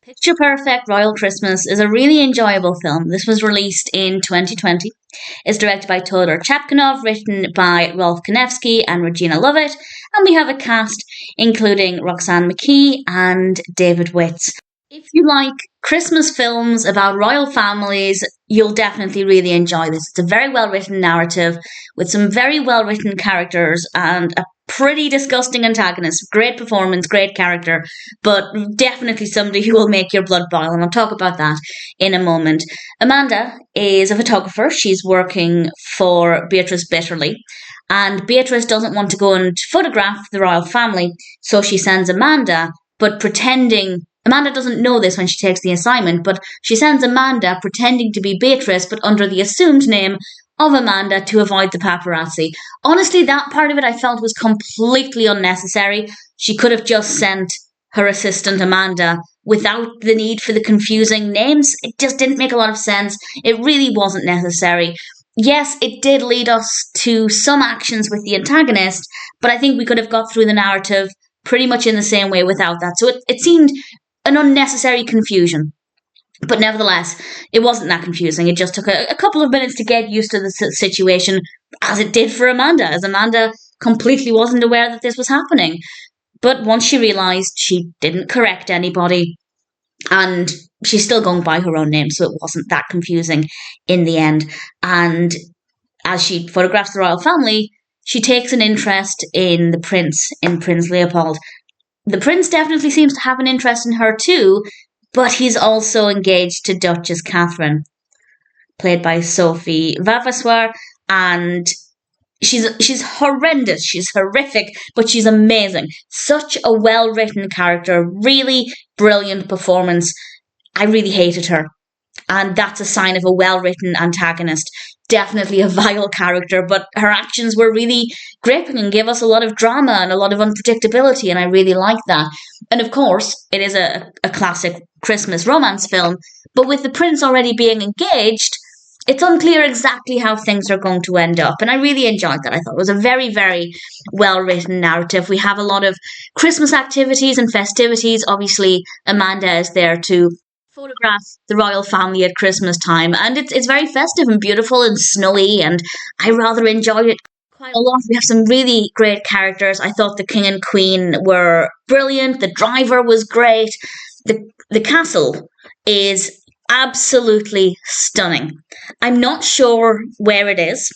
Picture Perfect Royal Christmas is a really enjoyable film. This was released in 2020. It's directed by Todor Chapkanov, written by Rolfe Kanefsky and Regina Luvitt, and we have a cast including Roxanne McKee and David Witts. If you like Christmas films about royal families, you'll definitely really enjoy this. It's a very well-written narrative with some very well-written characters and a pretty disgusting antagonist. Great performance, great character, but definitely somebody who will make your blood boil, and I'll talk about that in a moment. Amanda is a photographer. She's working for Beatrice bitterly, and Beatrice doesn't want to go and photograph the royal family, so she sends Amanda, but pretending... Amanda doesn't know this when she takes the assignment, but she sends Amanda pretending to be Beatrice, but under the assumed name of Amanda to avoid the paparazzi. Honestly, that part of it I felt was completely unnecessary. She could have just sent her assistant Amanda without the need for the confusing names. It just didn't make a lot of sense. It really wasn't necessary. Yes, it did lead us to some actions with the antagonist, but I think we could have got through the narrative pretty much in the same way without that. So it seemed an unnecessary confusion. But nevertheless, it wasn't that confusing. It just took a couple of minutes to get used to the situation, as it did for Amanda, as Amanda completely wasn't aware that this was happening. But once she realised, she didn't correct anybody, and she's still going by her own name, so it wasn't that confusing in the end. And as she photographs the royal family, she takes an interest in the prince, in Prince Leopold. The prince definitely seems to have an interest in her too, but he's also engaged to Duchess Catherine, played by Sophie Vavasseur, and she's horrendous, she's horrific, but she's amazing. Such a well-written character, really brilliant performance. I really hated her, and that's a sign of a well-written antagonist. Definitely a vile character, but her actions were really gripping and gave us a lot of drama and a lot of unpredictability, and I really like that. And of course, it is a classic Christmas romance film, but with the prince already being engaged, it's unclear exactly how things are going to end up, and I really enjoyed that. I thought it was a very, very well-written narrative. We have a lot of Christmas activities and festivities. Obviously, Amanda is there to photograph the royal family at Christmas time, and it's very festive and beautiful and snowy, and I rather enjoyed it quite a lot. We have some really great characters. I thought the king and queen were brilliant. The driver was great. The castle is absolutely stunning. I'm not sure where it is,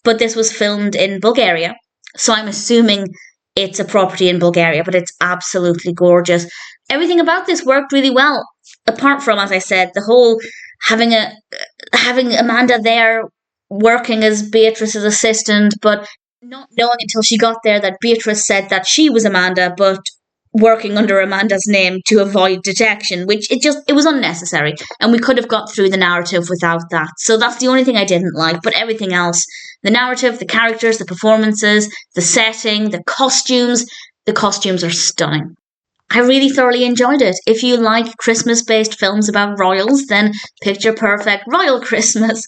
but this was filmed in Bulgaria, so I'm assuming it's a property in Bulgaria, but it's absolutely gorgeous. Everything about this worked really well. Apart from, as I said, the whole having Amanda there working as Beatrice's assistant, but not knowing until she got there that Beatrice said that she was Amanda, but working under Amanda's name to avoid detection, which it was unnecessary, and we could have got through the narrative without that. So that's the only thing I didn't like, but everything else, the narrative, the characters, the performances, the setting, the costumes are stunning. I really thoroughly enjoyed it. If you like Christmas-based films about royals, then Picture Perfect Royal Christmas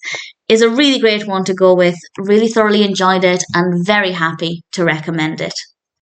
is a really great one to go with. Really thoroughly enjoyed it and very happy to recommend it.